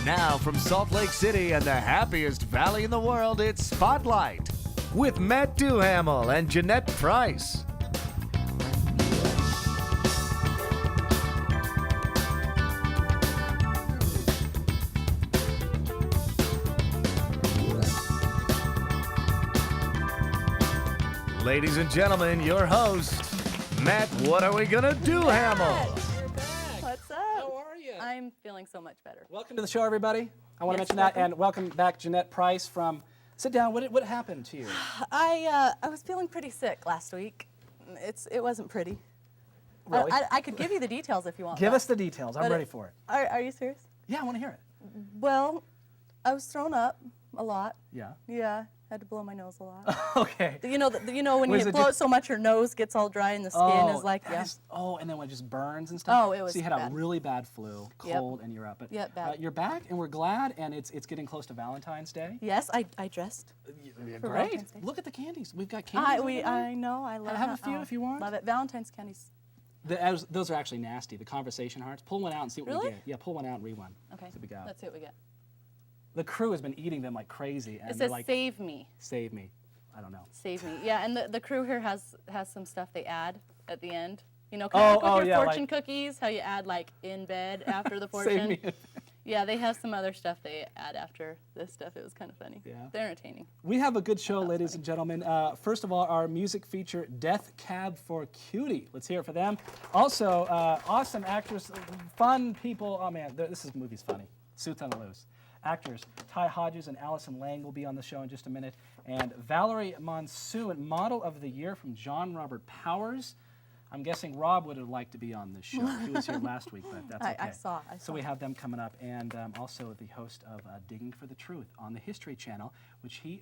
Now from Salt Lake City and the happiest valley in the world, it's Spotlight with Matt Duhamel and Jeanette Price. Ladies and gentlemen, your host, Matt, what are we gonna do, Hamill? What's up? How are you? I'm feeling so much better. Welcome to the show, everybody. I want to Yes, mention that, and welcome back, Jeanette Price from. Sit down. What happened to you? I was feeling pretty sick last week. It wasn't pretty. Really? I could give you the details if you want. Give but- us the details. I'm but ready for it. Are you serious? Yeah, I want to hear it. Well, I was thrown up a lot. Yeah. Yeah, had to blow my nose a lot. Okay. You know when Was you it blow it just- so much your nose gets all dry and the skin is like, that yeah. is- and then when it just burns and stuff. Oh, it was So you had a bad. really bad flu, Yep. cold, and you're up. But Yep, bad. you're back, and we're glad, and it's getting close to Valentine's Day. Yes, I dressed. Yeah, For great. Valentine's Day. Look at the candies. We've got candies. over there. I know. I love. Have a few if you want. Love it. Valentine's candies. Those are actually nasty. The conversation hearts. Pull one out and see what we Really? get. Yeah, pull one out and read one. Okay. See what we got. Let's see what we get. The crew has been eating them like crazy, and It they're says like, "Save me." "Save me." I don't know. Save me. Yeah, and the crew here has some stuff they add at the end. You know, kind of like with your fortune like- cookies, how you add like in bed after the Save fortune. me. Yeah, they have some other stuff they add after this stuff. It was kind of funny. Yeah. They're entertaining. We have a good show, ladies and gentlemen. First of all, our music feature, Death Cab for Cutie. Let's hear it for them. Also, awesome actors, fun people. Oh man, this movie's funny. Suits on the Loose. Actors, Ty Hodges and Allison Lang will be on the show in just a minute. And Valerie Monsoon, Model of the Year from John Robert Powers. I'm guessing Rob would have liked to be on this show. He was here last week, but that's okay. I saw. So we have them coming up, and also the host of Digging for the Truth on the History Channel, which he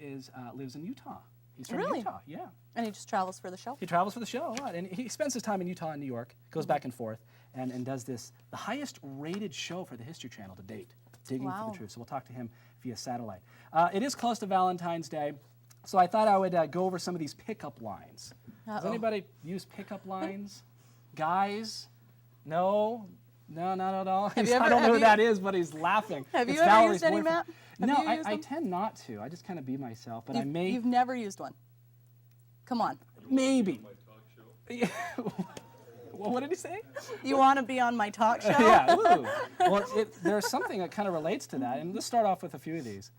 lives in Utah. He's from Really? Utah, yeah. And he just travels for the show. He travels for the show a lot, and he spends his time in Utah and New York, goes back and forth, and does the highest rated show for the History Channel to date, Digging for Wow. the Truth. So we'll talk to him via satellite. It is close to Valentine's Day, so I thought I would go over some of these pickup lines. Does anybody use pickup lines? Guys? No, not at all. Have you I ever- don't know have who you- that is, but he's laughing. Have you It's ever Valerie's used any, boyfriend. Matt? Have No, you used I them? tend not to. I just kind of be myself, but I may. You've never used one. Come on. Maybe. Well, what did he say? You want to be on my talk show? Yeah. Ooh. Well, there's something that kind of relates to that, and let's start off with a few of these.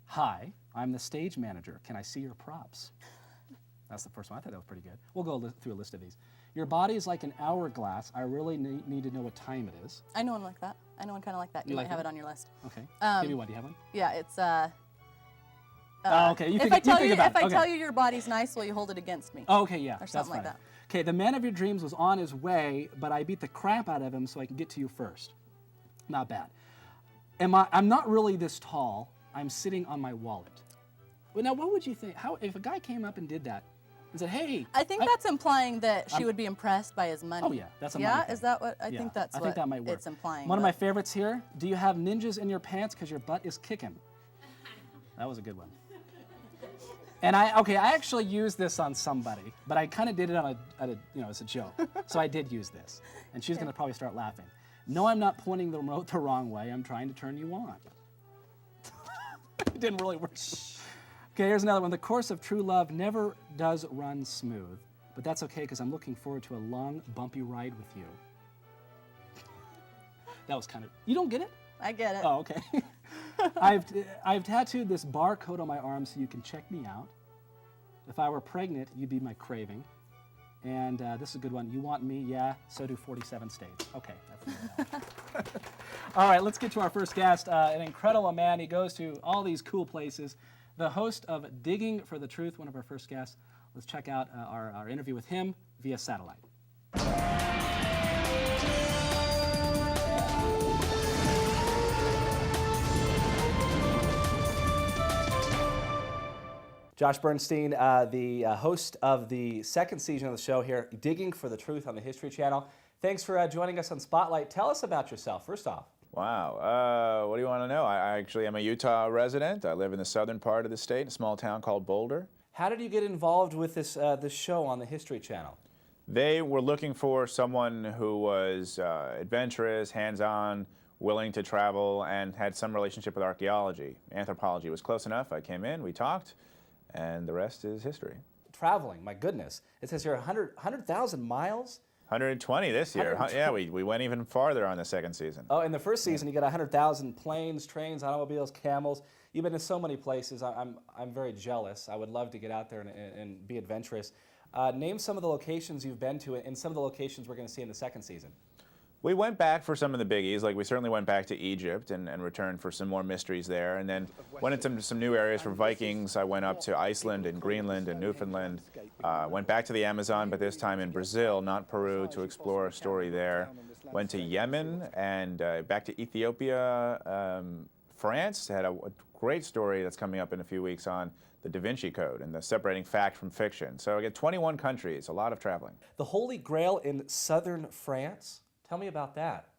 Hi, I'm the stage manager. Can I see your props? That's the first one. I thought that was pretty good. We'll go through a list of these. Your body is like an hourglass. I really need to know what time it is. I know one like that. I know one kind of like that. You like might have that? it on your list. Okay. Give me one. Do you have one? Yeah, it's Oh, okay. You if think, I tell think you about if it. I Okay. tell you your body's nice, will you hold it against me? Oh, okay, yeah. Or something like that's that. fine. Okay, the man of your dreams was on his way, but I beat the crap out of him so I can get to you first. Not bad. I'm not really this tall. I'm sitting on my wallet. Well, now, what would you think? If a guy came up and did that and said, "Hey," I think that's implying that she would be impressed by his money. Oh yeah, that's a money Yeah, thing. is that what I Yeah, think that's I what think that might work. it's implying. One of my but- favorites here. Do you have ninjas in your pants because your butt is kicking? That was a good one. And I actually used this on somebody, but I kind of did it as a joke. So I did use this, and she's going to probably start laughing. No, I'm not pointing the remote the wrong way. I'm trying to turn you on. It didn't really work. Okay, here's another one. The course of true love never does run smooth, but that's okay because I'm looking forward to a long, bumpy ride with you. That was kind of. You don't get it? I get it. Oh, okay. I've tattooed this barcode on my arm so you can check me out. If I were pregnant, you'd be my craving. And this is a good one. You want me? Yeah, so do 47 states. Okay, that's all right, let's get to our first guest. An incredible man. He goes to all these cool places. The host of Digging for the Truth, one of our first guests. Let's check out our interview with him via satellite. Josh Bernstein, the host of the second season of the show here, Digging for the Truth on the History Channel. Thanks for joining us on Spotlight. Tell us about yourself, first off. Wow. What do you want to know? I actually am a Utah resident. I live in the southern part of the state, in a small town called Boulder. How did you get involved with this show on the History Channel? They were looking for someone who was adventurous, hands-on, willing to travel, and had some relationship with archaeology. Anthropology was close enough. I came in, we talked, and the rest is history. Traveling, my goodness. It says here 100,000 miles? 120 this year. 120. Yeah, we went even farther on the second season. Oh, in the first season, you got 100,000 planes, trains, automobiles, camels. You've been to so many places. I'm very jealous. I would love to get out there and be adventurous. Name some of the locations you've been to and some of the locations we're going to see in the second season. We went back for some of the biggies, like we certainly went back to Egypt and returned for some more mysteries there. And then went into some new areas for Vikings. I went up to Iceland and Greenland and Newfoundland. Went back to the Amazon, but this time in Brazil, not Peru, to explore a story there. Went to Yemen and back to Ethiopia, France. Had a great story that's coming up in a few weeks on the Da Vinci Code and the separating fact from fiction. So again, 21 countries, a lot of traveling. The Holy Grail in southern France? Tell me about that.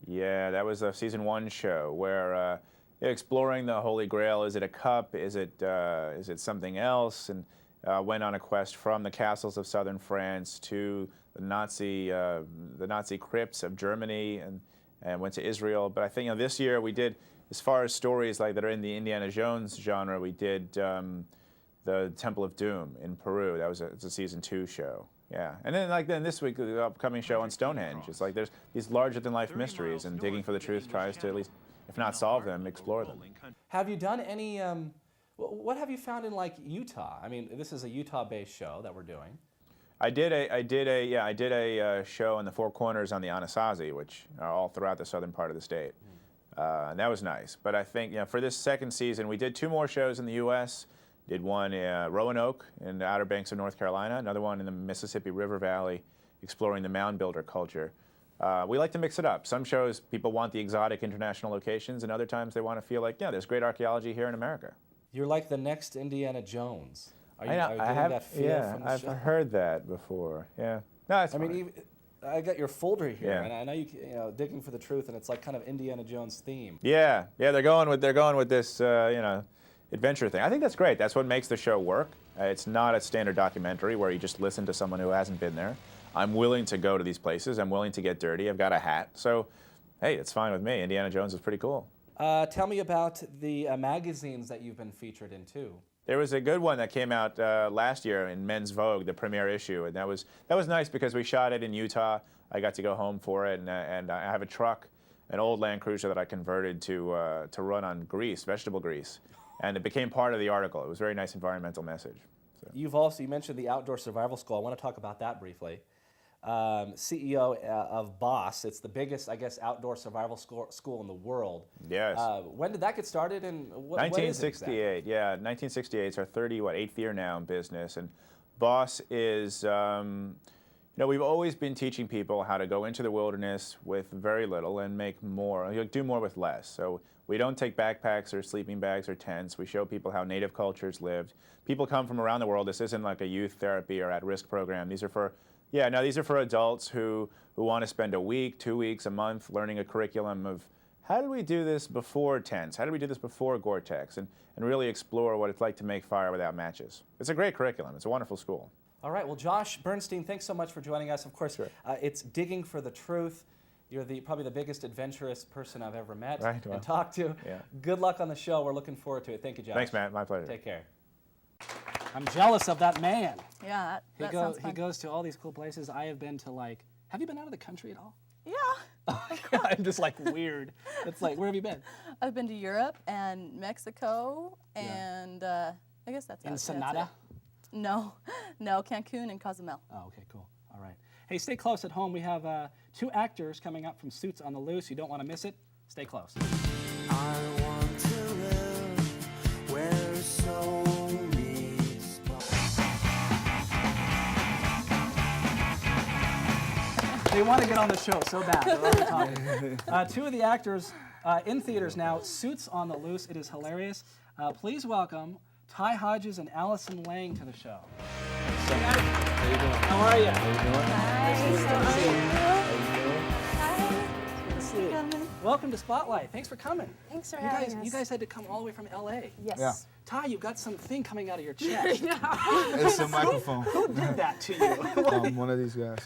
Yeah, that was a season 1 show where exploring the Holy Grail. Is it a cup? Is it something else? And went on a quest from the castles of southern France to the Nazi crypts of Germany, and went to Israel. But I think this year we did, as far as stories like that are in the Indiana Jones genre, we did the Temple of Doom in Peru. It's a season 2 show. Yeah, and then this week, the upcoming show on Stonehenge. It's like there's these larger-than-life mysteries, and Digging for the Truth tries to at least, if not solve them, explore them. Have you done any, what have you found in like Utah? I mean, this is a Utah-based show that we're doing. I did a show in the Four Corners on the Anasazi, which are all throughout the southern part of the state. And that was nice. But I think for this second season, we did 2 more shows in the U.S., did one in Roanoke in the Outer Banks of North Carolina, another one in the Mississippi River Valley, exploring the mound builder culture. We like to mix it up. Some shows, people want the exotic international locations, and other times they want to feel like, there's great archaeology here in America. You're like the next Indiana Jones. Are you getting that feel from the show? I've heard that before. Yeah. No, it's fine. I got your folder here, and I know you Digging for the Truth, and it's like kind of Indiana Jones theme. Yeah, they're going with this, adventure thing. I think that's great. That's what makes the show work. It's not a standard documentary where you just listen to someone who hasn't been there. I'm willing to go to these places. I'm willing to get dirty. I've got a hat. So, hey, it's fine with me. Indiana Jones is pretty cool. Tell me about the magazines that you've been featured in, too. There was a good one that came out last year in Men's Vogue, the premiere issue, and that was nice because we shot it in Utah. I got to go home for it, and I have a truck, an old Land Cruiser that I converted to run on grease, vegetable grease. And it became part of the article. It was a very nice environmental message. So. You mentioned the Outdoor Survival School. I want to talk about that briefly. CEO of BOSS. It's the biggest, I guess, outdoor survival school in the world. Yes. When did that get started, and what is it 1968. exactly? Yeah, 1968. It's our 8th year now in business. And BOSS is, we've always been teaching people how to go into the wilderness with very little and make more, do more with less. So we don't take backpacks or sleeping bags or tents. We show people how native cultures lived. People come from around the world. This isn't like a youth therapy or at-risk program. These are for adults who want to spend a week, 2 weeks, a month learning a curriculum of how do we do this before tents? How do we do this before Gore-Tex? And really explore what it's like to make fire without matches. It's a great curriculum. It's a wonderful school. All right. Well, Josh Bernstein, thanks so much for joining us. Of course, sure. It's Digging for the Truth. You're probably the biggest adventurous person I've ever met and talked to. Yeah. Good luck on the show. We're looking forward to it. Thank you, Josh. Thanks, Matt. My pleasure. Take care. I'm jealous of that man. Yeah, that sounds fun. He goes to all these cool places. I have been to have you been out of the country at all? Yeah. I'm just weird. It's like, where have you been? I've been to Europe and Mexico and I guess that's Ensenada? No, Cancun and Cozumel. Oh, okay, cool. All right. Hey, stay close at home. We have 2 actors coming up from Suits on the Loose. You don't want to miss it. Stay close. I want to live where so meets They want to get on the show so bad. They're already talking. 2 of the actors in theaters now, Suits on the Loose. It is hilarious. Please welcome Ty Hodges and Allison Lang to the show. How you doing? How are you? How you doing? Welcome to Spotlight. Thanks for coming. Thanks for having us. You guys had to come all the way from LA. Yes. Yeah. Ty, you've got something coming out of your chest. It's a microphone. Who did that to you? One of these guys.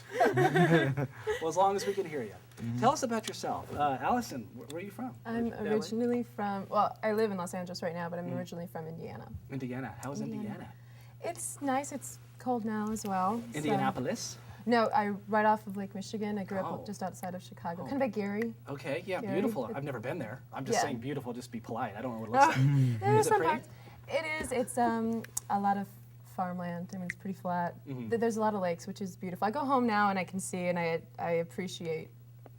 Well, as long as we can hear you. Tell us about yourself. Allison, where are you from? I'm LA? originally from, well, I live in Los Angeles right now, but I'm originally from Indiana. Indiana. How's Indiana? It's nice. It's cold now as well. so- Indianapolis? No, right off of Lake Michigan. I grew Oh. up just outside of Chicago, kind of by Gary. Okay, yeah, Gary? beautiful. I've never been there. I'm just Yeah. saying beautiful, just be polite. I don't know what it looks like. There's Is it some pretty? parts. It is. It's a lot of farmland. I mean, it's pretty flat. There's a lot of lakes, which is beautiful. I go home now and I can see and I appreciate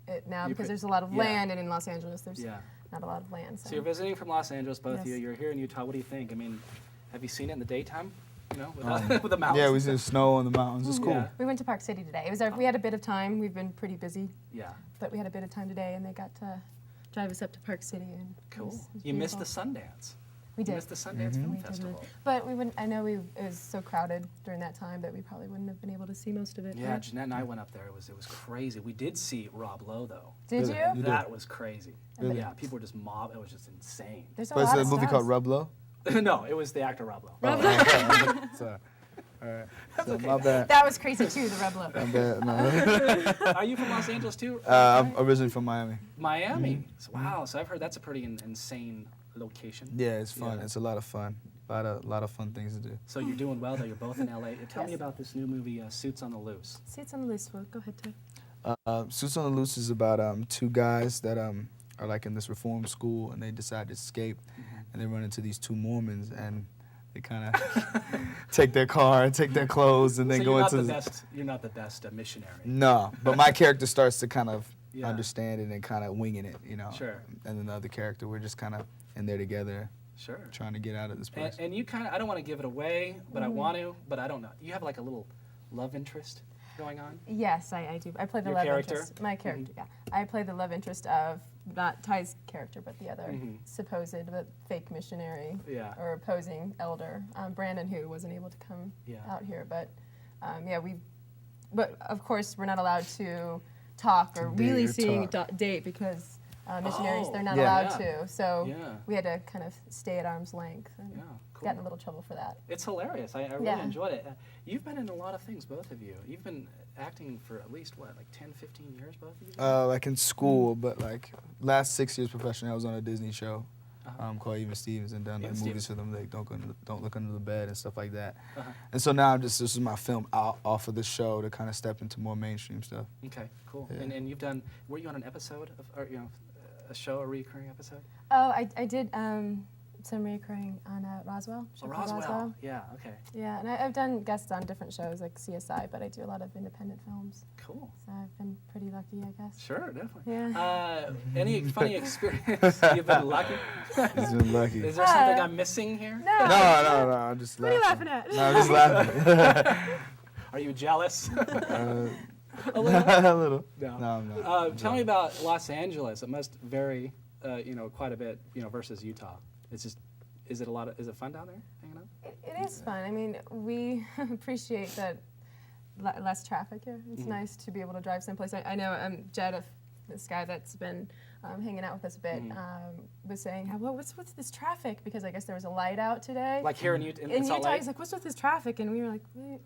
it now because there's a lot of yeah. land, and in Los Angeles there's Yeah. not a lot of land. So you're visiting from Los Angeles, both of you. Yes. You're here in Utah. What do you think? I mean, have you seen it in the daytime? You know, with, with the mountains. Yeah, we and see the stuff? snow on the mountains. It's cool. Yeah. We went to Park City today. It was we had a bit of time. We've been pretty busy, Yeah. but we had a bit of time today, and they got to drive us up to Park City. And Cool. it was You missed the beautiful. Sundance. We You did. missed the Sundance Film We did. Festival. But we wouldn't. I know it was so crowded during that time that we probably wouldn't have been able to see most of it. Yeah, right? Jeanette and I went up there. It was crazy. We did see Rob Lowe though. Did Really? you? You did? That was crazy. Really? Yeah, people were just mob. It was just insane. There's a But lot it's of a movie stars. called Rub Low. No, it was the actor Rob Lowe. Sorry. All right. So, my bad. That was crazy too. The Rebel. My bad. No. Are you from Los Angeles too? I'm originally from Miami. Miami. So, wow. So I've heard that's a pretty insane location. Yeah, it's fun. Yeah. It's a lot of fun. A lot of fun things to do. So you're doing well though. You're both in LA. Tell me Yes. about this new movie, Suits on the Loose. Seats on the loose. Well, go ahead, Ty. Suits on the Loose is about two guys that are like in this reform school, and they decide to escape, and they run into these two Mormons, and they kind of take their car, take their clothes, and then So go you're not into the best. You're not the best missionary. No, but my character starts to kind of Yeah. understand it and kind of winging it, you know. Sure. And then the other character, we're just kind of in there together, Sure. trying to get out of this place. And you kind of, I don't want to give it away, but I want to, but I don't know. You have like a little love interest going on? Yes, I do. I play the Your love character? interest. My character, yeah. I play the love interest of not Ty's character, but the other supposed but fake missionary Yeah. or opposing elder, Brandon, who wasn't able to come Yeah. out here. But but of course we're not allowed to talk or date really or seeing talk. date because missionaries they're not Yeah. allowed Yeah. to. So Yeah. we had to kind of stay at arm's length and Yeah, cool. got in a little trouble for that. It's hilarious. I really Yeah. enjoyed it. You've been in a lot of things, both of you. You've been acting for at least, what, like 10, 15 years, both of you? Like in school, but like last 6 years professionally, I was on a Disney show called Even Stevens, and done like Even movies Stevens. for them, like Don't Look Under the Bed and stuff like that. Uh-huh. And so now this is my film out off of the show to kind of step into more mainstream stuff. Okay, cool. Yeah. And you've done, were you on an episode of, or, a show, a recurring episode? Oh, I did some recurring on Roswell. Oh, show called Roswell. Yeah, okay. Yeah, and I've done guests on different shows like CSI, but I do a lot of independent films. Cool. So I've been pretty lucky, I guess. Sure, definitely. Yeah. Any funny experience? You've been lucky? He's been lucky. Is there something I'm missing here? No. No, I'm just What are laughing. you laughing at? No, I'm just laughing. Are you jealous? A little. No. No, I'm not. Tell me about Los Angeles. It must vary, quite a bit, versus Utah. It's just, is it fun down there, hanging out? It is fun. I mean, we appreciate that less traffic here. It's nice to be able to drive someplace. I know Jed, this guy that's been hanging out with us a bit, was saying, what's with this traffic? Because I guess there was a light out today. Like here in Utah, in Salt Utah, Lake? he's like, what's with this traffic? And we were like,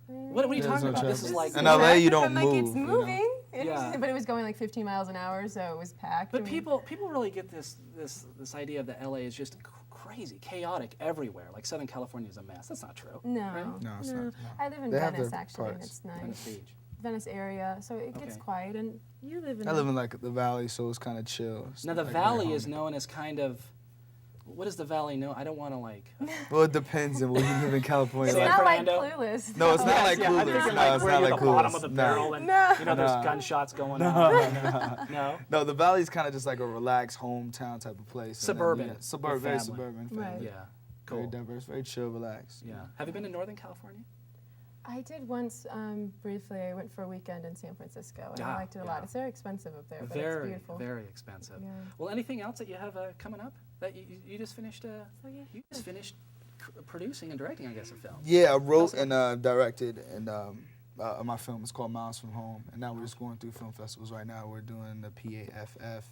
What are you There's talking no about? This is traffic. like, In LA, you don't I'm like, it's move, you know? moving. Yeah. But it was going like 15 miles an hour, so it was packed. but I mean, people really get this idea that LA is just crazy, chaotic everywhere. Like Southern California is a mess. That's not true. No, Right? No, it's not, no. I live in They have Venice their actually, and parts. it's nice. Venice Beach. Venice area, so it gets Okay. quiet. And you live in. I live in like the valley, so it's kind of chill. It's Now the like very valley is homey. known as kind of, what is the valley known? I don't want to like. Well, it depends on where you live in California. It's San not Fernando? like Clueless. No, it's not like Yeah, I'm Clueless. thinking No, like it's where not you're like at the bottom Clueless. of the No. barrel and No. there's No. gunshots going on. No. No, the valley's kind of just like a relaxed hometown type of place. And then, Suburban, yeah, with suburban, very family. suburban. Right. family. Yeah. Very Cool. diverse, very chill, relaxed. Yeah. Have you been to Northern California? I did once briefly. I went for a weekend in San Francisco, and Yeah, I liked it a yeah. lot. It's very expensive up there, but it's Very, beautiful. very expensive. Yeah. Well, anything else that you have coming up that you just finished? Oh, yeah. You just finished producing and directing, I guess, a film. Yeah, I wrote and directed, and my film is called Miles from Home. And now we're just going through film festivals right now. We're doing the PAFF,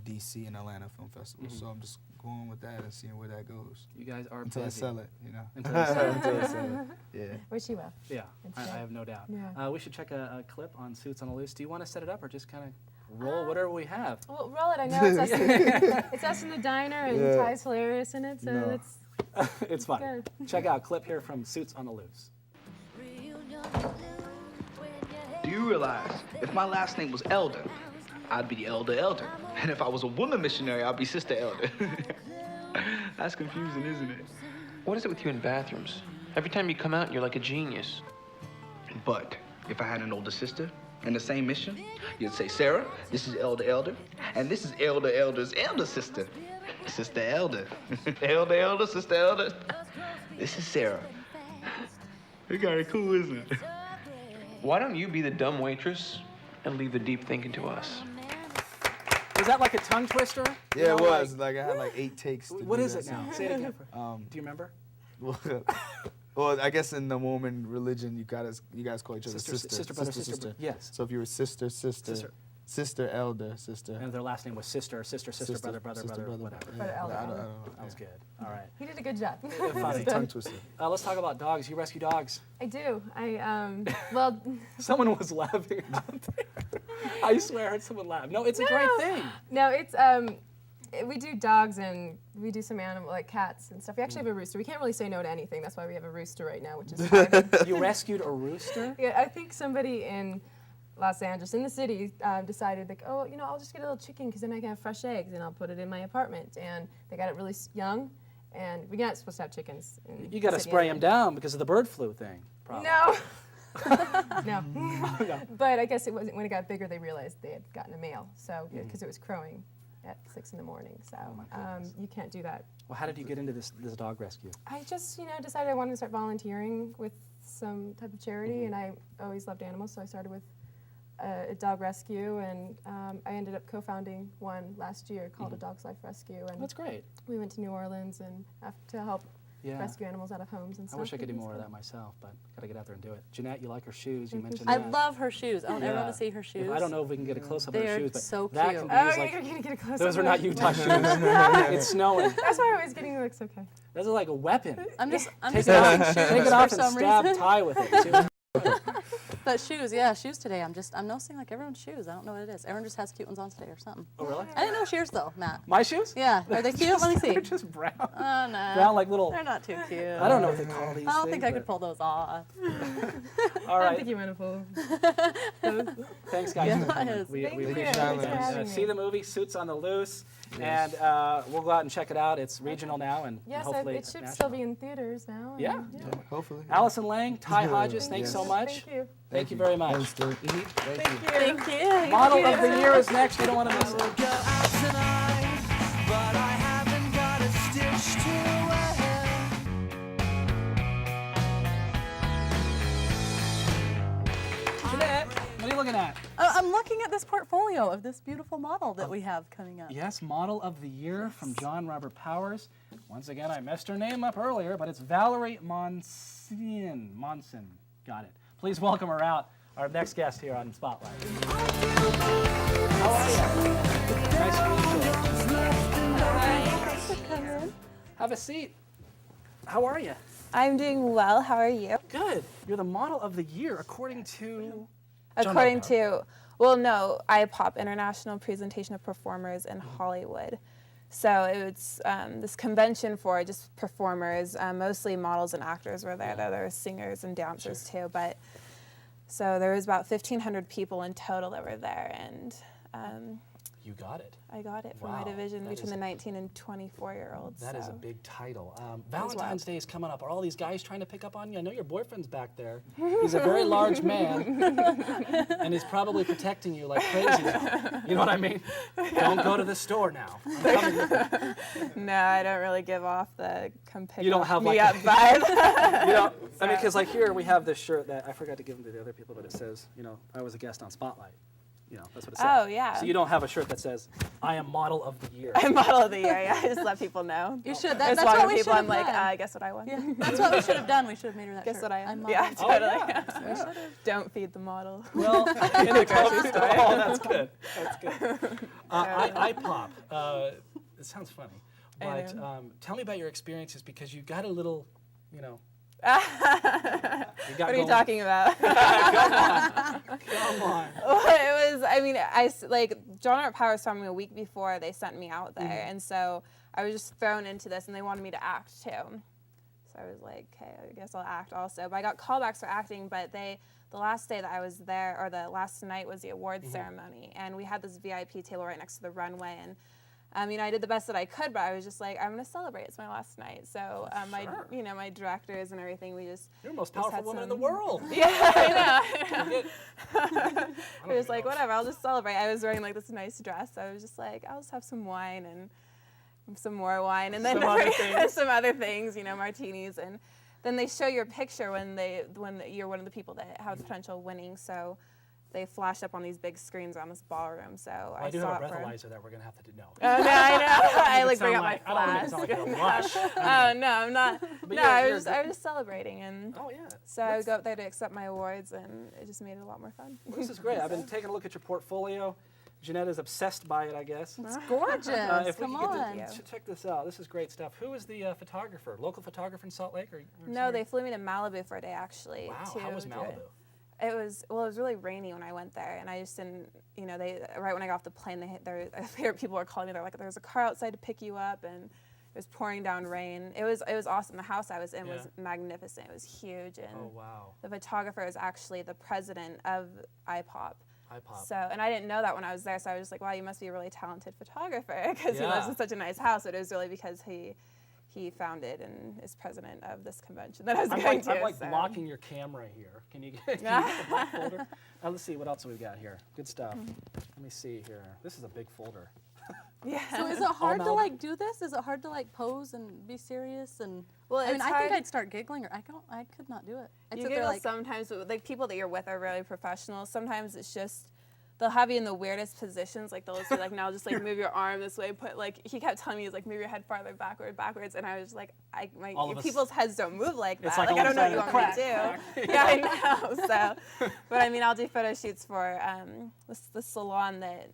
DC, and Atlanta film festivals. So I'm just going with that and seeing where that goes You guys are until I busy. sell it, you know. Until you sell it. Until I sell it. Yeah. Which you will. Yeah, It's I great. have no doubt. Yeah. We should check a clip on Suits on the Loose. Do you want to set it up or just kind of roll whatever we have. Well, roll it. I know it's us. It's us in the diner, and Yeah. Ty's hilarious in it, so No. it's It's fun. good. Check out a clip here from Suits on the Loose. Do you realize if my last name was Elder, I'd be Elder. And if I was a woman missionary, I'd be Sister Elder. That's confusing, isn't it? What is it with you in bathrooms? Every time you come out, you're like a genius. But if I had an older sister in the same mission, you'd say, Sarah, this is Elder, and this is Elder's elder sister. Sister Elder. Elder, Sister Elder. This is Sarah. It's kind of cool, isn't it? Why don't you be the dumb waitress and leave the deep thinking to us? Was that like a tongue twister? Yeah, it You know, was. Like, I had like 8 takes. To What do is that it now? song. Say it again. Do you remember? Well, I guess in the Mormon religion, you guys call each other Sister, brother, sister, brother. Yes. So if you were sister, elder, sister. And their last name was sister, brother, whatever. Brother Elder. I don't know. That was good. All right. He did a good job. Funny. Tongue twister. Let's talk about dogs. You rescue dogs. I do. Well, Someone was laughing out there. I swear I heard someone laugh. No, it's a great thing. no, it's we do dogs and we do some animal like cats and stuff. We actually have a rooster. We can't really say no to anything. That's why we have a rooster right now, which is fine. You rescued a rooster? Yeah, I think somebody in Los Angeles, in the city, decided like, oh, I'll just get a little chicken because then I can have fresh eggs and I'll put it in my apartment. And they got it really young, and we're not supposed to have chickens. You got to spray them down because of the bird flu thing. Probably. No. No. But I guess it wasn't when it got bigger they realized they had gotten a male. So because it was crowing at 6 in the morning. So you can't do that. Well, how did you get into this dog rescue? I just decided I wanted to start volunteering with some type of charity, and I always loved animals, so I started with a dog rescue, and I ended up co-founding one last year called A Dog's Life Rescue. And That's great. we went to New Orleans and to help Yeah. rescue animals out of homes and I stuff. wish I could do It was more of good. that myself, but gotta get out there and do it. Jeanette, you like her shoes? You mentioned I that. love her shoes. I want everyone Yeah. to see her shoes. I don't know if we can get a close up of her They're shoes, but so that cute. can be Oh, used yeah, like you're gonna get a close those up are of not it. Utah shoes. It's snowing. That's why I was getting looks okay. Those are like a weapon. I'm just Take it buying off, shoes take it off for and some stab reason. Ty with it. See? But shoes, yeah, shoes today. I'm noticing like everyone's shoes. I don't know what it is. Everyone just has cute ones on today or something. Oh, really? I didn't know yours though, Matt. My shoes? Yeah, are they cute? Let me see. They're just brown. Oh no. Brown like little. They're not too cute. I don't know what they call these I don't things, think I but- could pull those off. All I don't right. think you want to pull. Thanks, guys. Yes. We Thank you. appreciate it. Thanks for guys. having See me. the movie Suits on the Loose, and we'll go out and check it out. It's regional now, and Yes, hopefully it should national. still be in theaters now. and- Yeah. Hopefully. Allison Lang, Ty Hodges, thanks Yes. so much. Thank you. Thank you very much. Thanks, Stuart. Thank you. Thank you. Model of the Year is next. You don't want to miss it. Go out tonight, but I haven't got a stitch to wear. Jeanette, what are you looking at? I'm looking at this portfolio of this beautiful model that we have coming up. Yes, Model of the Year from John Robert Powers. Once again, I messed her name up earlier, but it's Valerie Monson. Got it. Please welcome her out, our next guest here on Spotlight. How are you? Nice to meet you. Have a seat. How are you? I'm doing well. How are you? Good. You're the Model of the Year according to... According to, well, no, IPOP, International Presentation of Performers in Hollywood. So it was this convention for just performers, mostly models and actors were there, though there were singers and dancers too. But so there was about 1,500 people in total that were there, and You got it. I got it for Wow, my division that between is- the 19 and 24-year-olds. That is a so. big title. Valentine's Day is coming up. Are all these guys trying to pick up on you? I know your boyfriend's back there. He's a very large man, and he's probably protecting you like crazy now. You know what I mean? Don't go to the store now. I'm coming with you. No, I don't really give off the come pick You don't have, me like, up vibe. You know, I mean, because like here we have this shirt that I forgot to give them to the other people, but it says, you know, I was a guest on Spotlight. You know, that's what it says. Oh, yeah. So you don't have a shirt that says, I am Model of the Year. I'm Model of the Year, yeah. I just let people know. You should. There's That's one what of we should people have I'm like, done. guess what I won? Yeah, that's what we should have done. We should have made her that Guess shirt. what I am? I'm Yeah, Model. totally. Yeah. Don't feed the model. Well, in the grocery store. Oh, that's good. That's good. IPOP. It sounds funny, I but know. tell me about your experiences because you got a little, you know, What are you talking about? Come on. Well, it was, I mean, John Art Powers saw me a week before they sent me out there. And so I was just thrown into this, and they wanted me to act too. So I was like, okay, I guess I'll act also. But I got callbacks for acting, but the last day that I was there, or the last night, was the awards ceremony. And we had this VIP table right next to the runway. And I did the best that I could, but I was just like, I'm going to celebrate. It's my last night. So my directors and everything, we just... You're the most powerful woman in the world. Yeah, I know. I was like, whatever, I'll just celebrate. I was wearing like this nice dress. So I was just like, I'll just have some wine and some more wine. And then some other things, martinis. And then they show your picture when you're one of the people that have the potential of winning. So they flash up on these big screens around this ballroom. So I do saw have a it breathalyzer that we're gonna have to do. No. Oh, no, I know. I bring out my I don't want to sound like a lush. Oh no, I'm not. But No, I was just celebrating, and Oh yeah. so I would go up there to accept my awards, and it just made it a lot more fun. Well, this is great. I've been taking a look at your portfolio. Jeanette is obsessed by it, I guess. It's gorgeous. If we Come could on. get check this out. This is great stuff. Who is the photographer? Local photographer in Salt Lake? Or No, they flew me to Malibu for a day actually. Wow, how was do Malibu? it. It was really rainy when I went there, and I just didn't. They right when I got off the plane, I hear people were calling me. They're like, "There's a car outside to pick you up," and it was pouring down rain. It was awesome. The house I was in was magnificent. It was huge, and Oh wow. the photographer is actually the president of IPOP. IPOP. So, and I didn't know that when I was there, so I was just like, wow, you must be a really talented photographer because he lives Yeah. in such a nice house. But it was really because he founded and is president of this convention that I was going to. I'm like so. blocking your camera here. Can you get the black folder? Let's see what else we've got here. Good stuff. Let me see here. This is a big folder. Yeah. So is it hard to Malibu. like do this? Is it hard to like pose and be serious? And Well, I mean, it's I think hard. I'd start giggling, or I could not do it. I'd You sit get there like, sometimes, but, like people that you're with are really professional. Sometimes it's just they'll have you in the weirdest positions. Like they'll say like, now just like move your arm this way. Put like he kept telling me he's like move your head farther backwards, and I was like, All of us- people's heads don't move like that. It's like I don't know what all you of a want me sudden, to do. Yeah, I know. So, but I mean, I'll do photo shoots for the salon that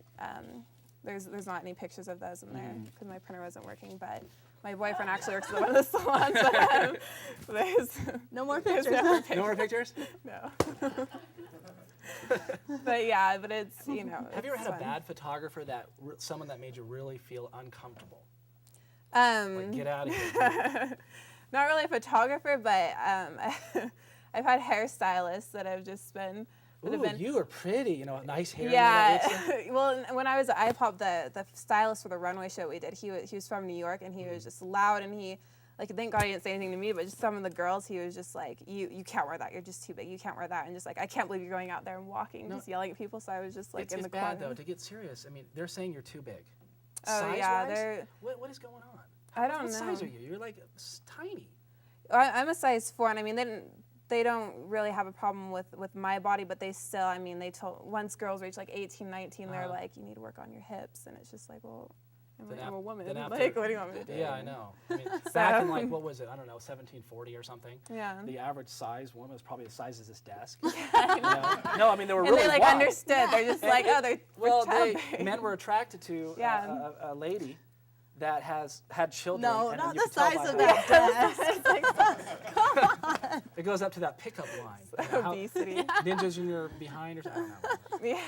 there's not any pictures of those in there because my printer wasn't working, but. My boyfriend actually works at one of the salons. But, there's no more pictures. No more pictures? No. But yeah, but it's, Have you ever it's had a fun. bad photographer someone that made you really feel uncomfortable? Um, Like, get out of here. Not really a photographer, but I've had hairstylists that have just been. that have Ooh, been you are pretty. Nice hair. yeah. Well, when I was at IPOP, the stylist for the runway show we did, he was from New York, and he was just loud, and he. Like, thank God he didn't say anything to me, but just some of the girls, he was just like, you can't wear that. You're just too big. You can't wear that. And just like, I can't believe you're going out there and walking, just yelling at people. So I was just like It's in the bad, corner. though, to get serious. I mean, they're saying you're too big. Oh, Size-wise, yeah, they're- what is going on? I don't What know. size are you? You're like tiny. I'm a size 4, and I mean, they don't really have a problem with my body, but they still, I mean, they told, once girls reach like 18, 19, they're like, you need to work on your hips. And it's just like, well, I'm a woman. then after- Like, what do you want me to do? Yeah, I know. I mean, back in like, what was it? I don't know, 1740 or something. Yeah. The average size woman was probably the size of this desk. No, I mean, they were And really they like wide. understood. They're just like, oh, they're Well, childbearing. men were attracted to Yeah. a lady that has had children. no, and not you the can tell size by of her- that desk. It goes up to that pickup line. How- Obesity. Ninjas in your behind or something. Yeah.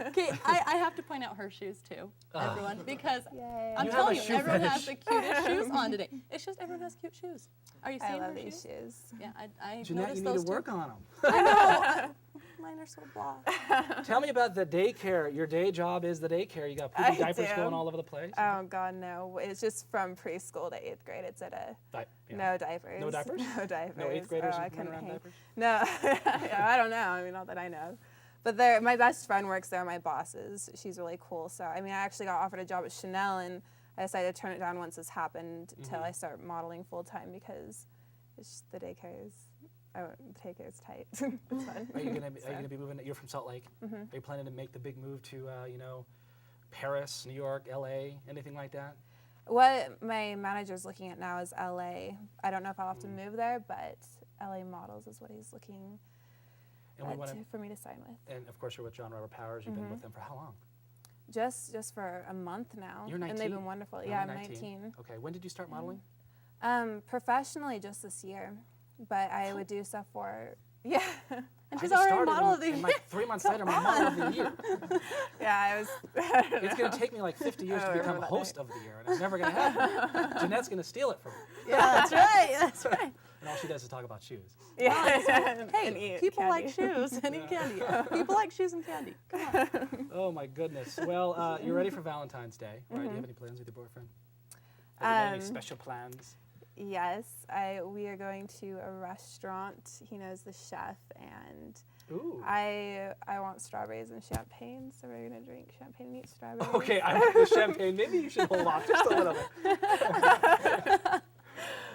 Okay, I have to point out her shoes too, everyone, because I'm You have telling a you, shoe everyone has fetish. the cutest shoes on today. It's just everyone has cute shoes. Are you I seeing love her these shoes? shoes. Yeah, I Jeanette, noticed you need those to work too. on them. I know. Mine are so blah. Tell me about the daycare. Your day job is the daycare. You got poopy I diapers do. going all over the place. Oh God, no! It's just from preschool to 8th grade. It's at a Yeah. no diapers. No diapers? No diapers. No 8th graders I running couldn't around hang. diapers? No, yeah, I don't know. I mean, not that I know. But my best friend works there. My bosses. She's really cool. So I mean, I actually got offered a job at Chanel, and I decided to turn it down once this happened till I start modeling full time because it's just, the daycare is. The daycare is tight. It's fun. Are you gonna be moving? You're from Salt Lake. Are you planning to make the big move to Paris, New York, LA, anything like that? What my manager's looking at now is LA. I don't know if I'll have to move there, but LA Models is what he's looking And we want for me to sign with. And of course, you're with John Robert Powers. You've been with them for how long? Just for a month now. You're 19. And they've been wonderful. Oh, yeah, you're I'm 19. Okay. When did you start modeling? Professionally, just this year. but I would do stuff for, yeah. And I she's just already started model of the and year. like 3 months later, I'm model of the year. Yeah, I was, It's going to take me like 50 years to I become remember that host of the year, and it's never going to happen. Jeanette's going to steal it from me. Yeah, that's right. That's right. And all she does is talk about shoes. yeah. Hey, people like shoes and eat candy. People like shoes and candy. Come on. Oh my goodness. Well, you're ready for Valentine's Day, right? Do you have any plans with your boyfriend? Have you got any special plans? Yes, we are going to a restaurant. He knows the chef, and Ooh. I want strawberries and champagne, so we're gonna drink champagne and eat strawberries. Okay, I like the champagne. Maybe you should hold off just a little bit.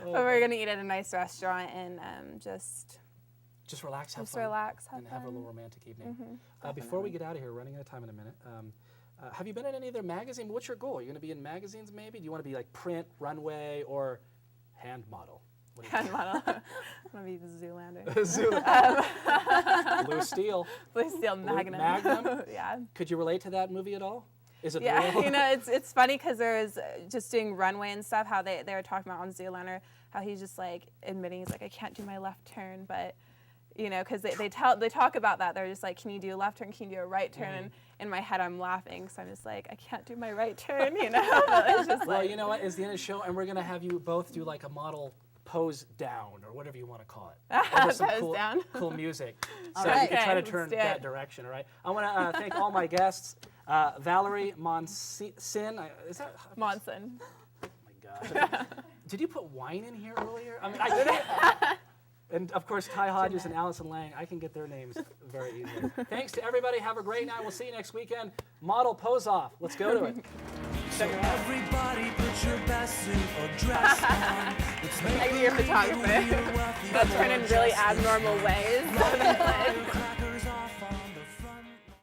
But we're gonna eat at a nice restaurant and just relax, have fun, relax, have and fun. have a little romantic evening. Before we get out of here, running out of time in a minute. Have you been in any other magazine? What's your goal? Are you going to be in magazines maybe? Do you want to be like print, runway, or hand model? What do you Hand model. I'm gonna be the Zoolander. Blue Steel. Blue Steel Magnum. Magnum? Yeah. Could you relate to that movie at all? Is it Yeah, real? you know, it's funny because there was just doing runway and stuff, how they were talking about on Zoolander, how he's just like admitting, he's like, I can't do my left turn, but, you know, because they talk about that. They're just like, can you do a left turn, can you do a right turn? And in my head, I'm laughing, so I'm just like, I can't do my right turn, you know? But it's just Well, like, you know what? It's the end of the show, and we're going to have you both do like a model pose down, or whatever you want to call it. Over some Pose cool, down. cool music. So right. you can try to Okay, turn let's do that it. direction, all right? I want to thank all my guests. Valerie Monsin, is that? Monson. Oh my gosh. Did you put wine in here earlier? I mean, I did. And of course, Ty Hodges and Allison Lang, I can get their names very easily. Thanks to everybody. Have a great night. We'll see you next weekend. Model pose off. Let's go to it. So everybody put your best suit or dress on. Let's make I can be your photographer. But turn in really abnormal ways.